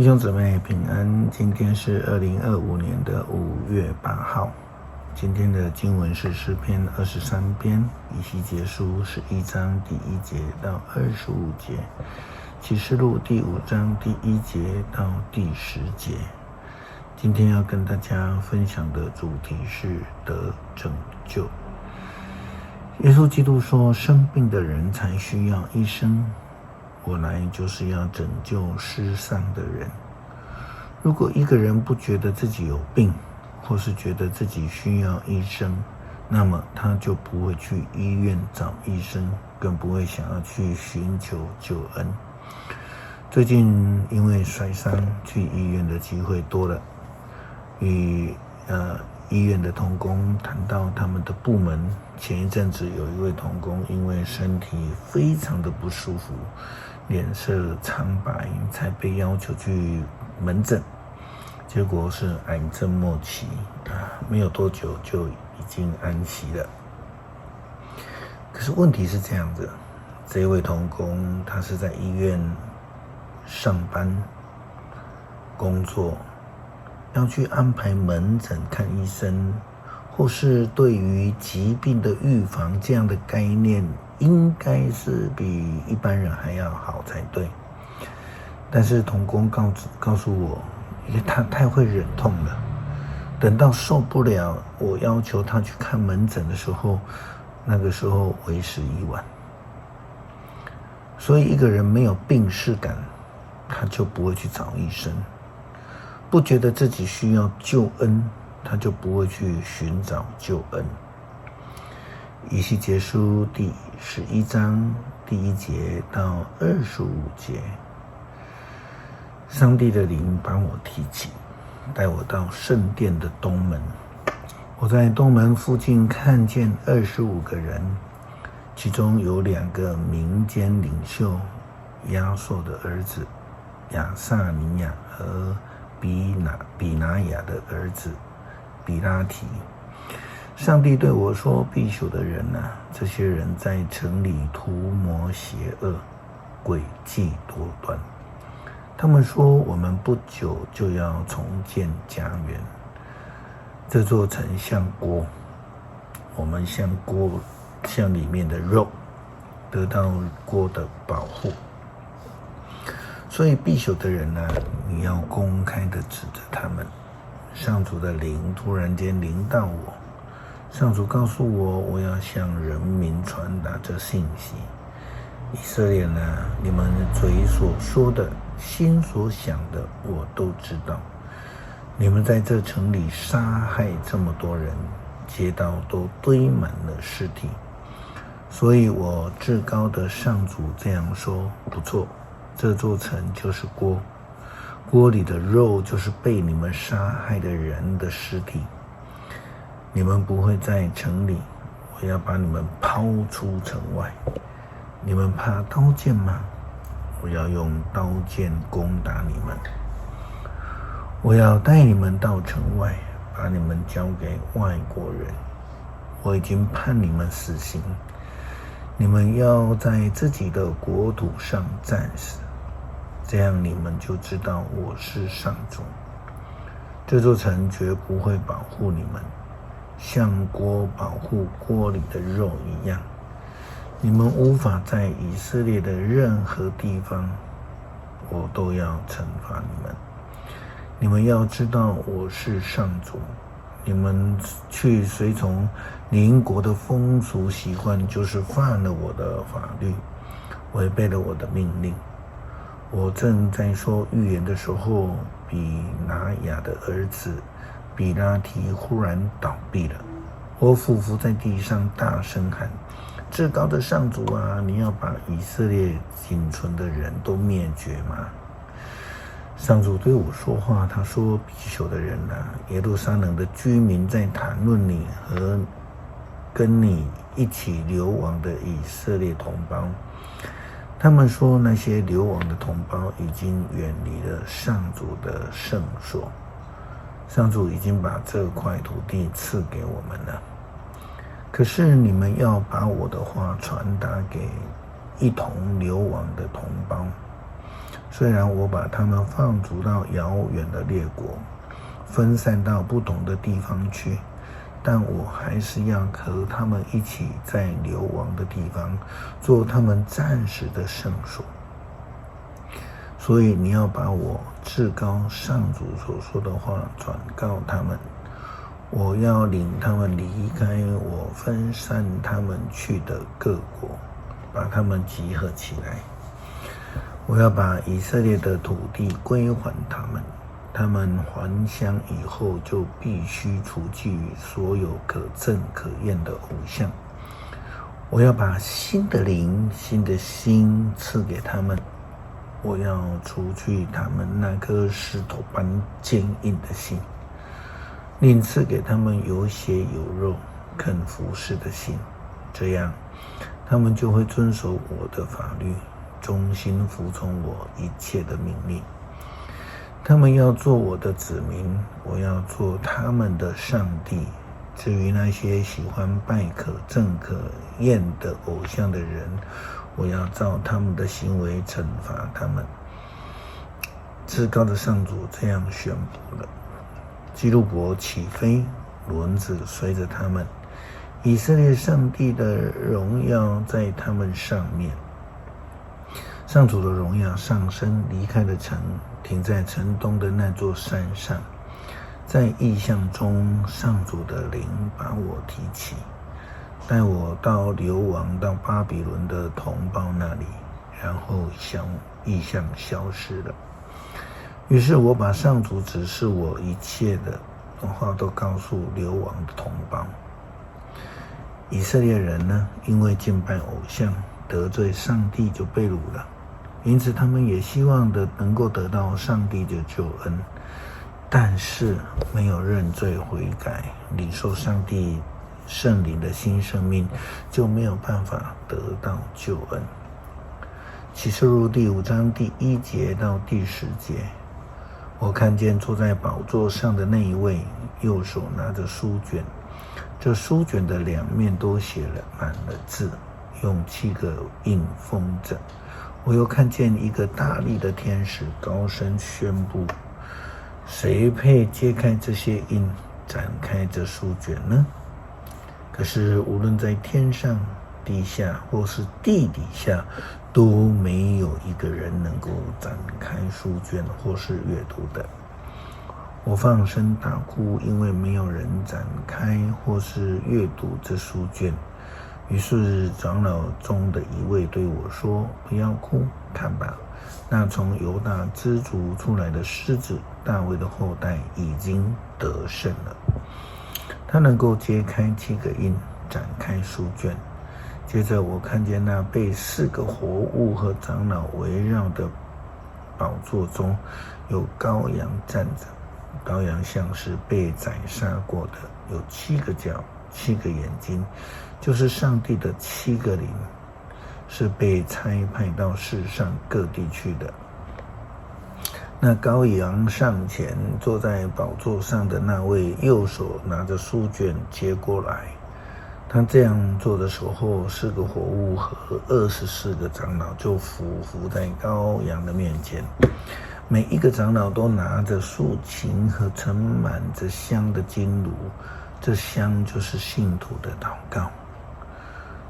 弟兄姊妹平安，今天是2025年的5月8号。今天的经文是诗篇23篇，以西结书11章第1节到25节，启示录第5章第1节到第10节。今天要跟大家分享的主题是得拯救。耶稣基督说，生病的人才需要医生，我来就是要拯救失丧的人。如果一个人不觉得自己有病，或是觉得自己需要医生，那么他就不会去医院找医生，更不会想要去寻求救恩。最近因为摔伤，去医院的机会多了，与医院的同工谈到他们的部门，前一阵子有一位同工因为身体非常的不舒服，脸色苍白，才被要求去门诊，结果是癌症末期，没有多久就已经安息了。可是问题是这样子，这位同工他是在医院上班工作，要去安排门诊看医生，或是对于疾病的预防这样的概念，应该是比一般人还要好才对。但是同工告诉我，因为他太会忍痛了，等到受不了，我要求他去看门诊的时候，那个时候为时已晚。所以一个人没有病识感，他就不会去找医生，不觉得自己需要救恩，他就不会去寻找救恩。以西结书第11章第1节到25节，上帝的灵把我提起，带我到圣殿的东门。我在东门附近看见25个人，其中有2个民间领袖亚朔的儿子亚撒尼亚和比拿雅的儿子比拉提。上帝对我说，必朽的人啊，这些人在城里图谋邪恶，诡计多端。他们说，我们不久就要重建家园，这座城像锅，我们像里面的肉，得到锅的保护。所以必朽的人啊，你要公开的指着他们。上主的灵突然间临到我，上主告诉我，我要向人民传达这信息。以色列啊，你们嘴所说的，心所想的，我都知道。你们在这城里杀害这么多人，街道都堆满了尸体。所以我至高的上主这样说，不错，这座城就是锅，锅里的肉就是被你们杀害的人的尸体。你们不会在城里，我要把你们抛出城外。你们怕刀剑吗？我要用刀剑攻打你们。我要带你们到城外，把你们交给外国人。我已经判你们死刑，你们要在自己的国土上战死，这样你们就知道我是上主。这座城绝不会保护你们，像锅保护锅里的肉一样。你们无法在以色列的任何地方，我都要惩罚你们。你们要知道我是上主。你们去随从邻国的风俗习惯，就是犯了我的法律，违背了我的命令。我正在说预言的时候，比拿雅的儿子比拉提忽然倒闭了。我俯伏在地上大声喊，至高的上主啊，你要把以色列仅存的人都灭绝吗？上主对我说话，他说，必朽的人啊，耶路撒冷的居民在谈论你和跟你一起流亡的以色列同胞。他们说，那些流亡的同胞已经远离了上主的圣所，上主已经把这块土地赐给我们了。可是你们要把我的话传达给一同流亡的同胞，虽然我把他们放逐到遥远的列国，分散到不同的地方去，但我还是要和他们一起在流亡的地方做他们暂时的圣所。所以你要把我至高上主所说的话转告他们，我要领他们离开我分散他们去的各国，把他们集合起来。我要把以色列的土地归还他们，他们还乡以后就必须除去所有可憎可厌的偶像。我要把新的灵、新的心赐给他们，我要除去他们那颗石头般坚硬的心，另赐给他们有血有肉肯服侍的心，这样他们就会遵守我的法律，忠心服从我一切的命令。他们要做我的子民，我要做他们的上帝。至于那些喜欢拜可憎可厌的偶像的人，我要照他们的行为惩罚他们。至高的上主这样宣布了。基路伯起飞，轮子随着他们，以色列上帝的荣耀在他们上面。上主的荣耀上升，离开了城，停在城东的那座山上。在异象中，上主的灵把我提起，带我到流亡到巴比伦的同胞那里，然后异象消失了。于是我把上主指示我一切的话都告诉流亡的同胞。以色列人呢，因为敬拜偶像，得罪上帝就被掳了，因此他们也希望能够得到上帝的救恩，但是没有认罪悔改，领受上帝圣灵的新生命，就没有办法得到救恩。启示录第5章第1节到第10节，我看见坐在宝座上的那一位，右手拿着书卷，这书卷的两面都写满了字，用7个印封着。我又看见一个大力的天使高声宣布，谁配揭开这些印，展开这书卷呢？可是无论在天上、地下或是地底下，都没有一个人能够展开书卷或是阅读的。我放声大哭，因为没有人展开或是阅读这书卷。于是长老中的一位对我说，不要哭，看吧，那从犹大支族出来的狮子大卫的后代已经得胜了。他能够揭开7个印，展开书卷。接着我看见那被4个活物和长老围绕的宝座中，有羔羊站着。羔羊像是被宰杀过的，有7个角、7个眼睛，就是上帝的7个灵，是被差派到世上各地去的。那羔羊上前，坐在宝座上的那位右手拿着书卷接过来。他这样做的时候，4个活物和24个长老就俯在羔羊的面前，每一个长老都拿着竖琴和盛满着香的金炉，这香就是信徒的祷告。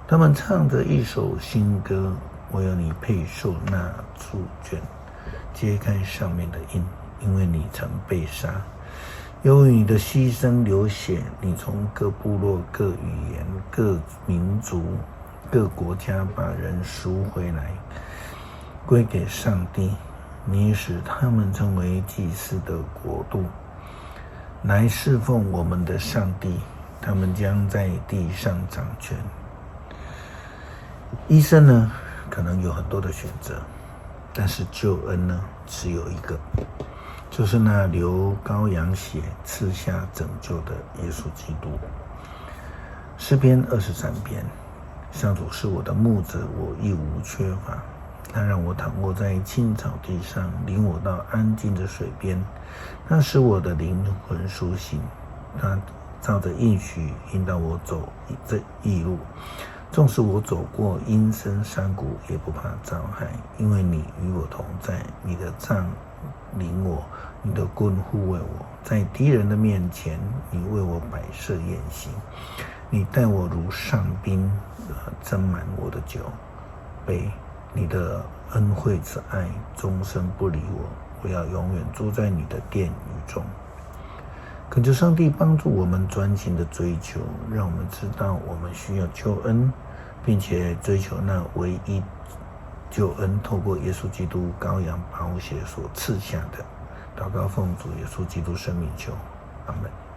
他们唱着一首新歌，我要你配受那书卷，揭开上面的印，因为你曾被杀，由于你的牺牲流血，你从各部落、各语言、各民族、各国家把人赎回来，归给上帝。你使他们成为祭司的国度，来侍奉我们的上帝。他们将在地上掌权。医生呢，可能有很多的选择，但是救恩呢，只有一个，就是那流羔羊血赐下拯救的耶稣基督。诗篇23篇，上主是我的牧者，我一无缺乏。他让我躺卧在青草地上，领我到安静的水边。他使我的灵魂苏醒，他照着应许引导我走这义路。纵使我走过阴森山谷，也不怕遭害，因为你与我同在。你的杖领我，你的棍护卫我。在敌人的面前，你为我摆设宴席。你待我如上宾，斟满我的酒杯。你的恩惠慈爱终身不离我，我要永远住在你的殿宇中。恳求上帝帮助我们专心的追求，让我们知道我们需要救恩，并且追求那唯一救恩，透过耶稣基督羔羊宝血所赐下的。祷告奉主耶稣基督圣名求，阿们。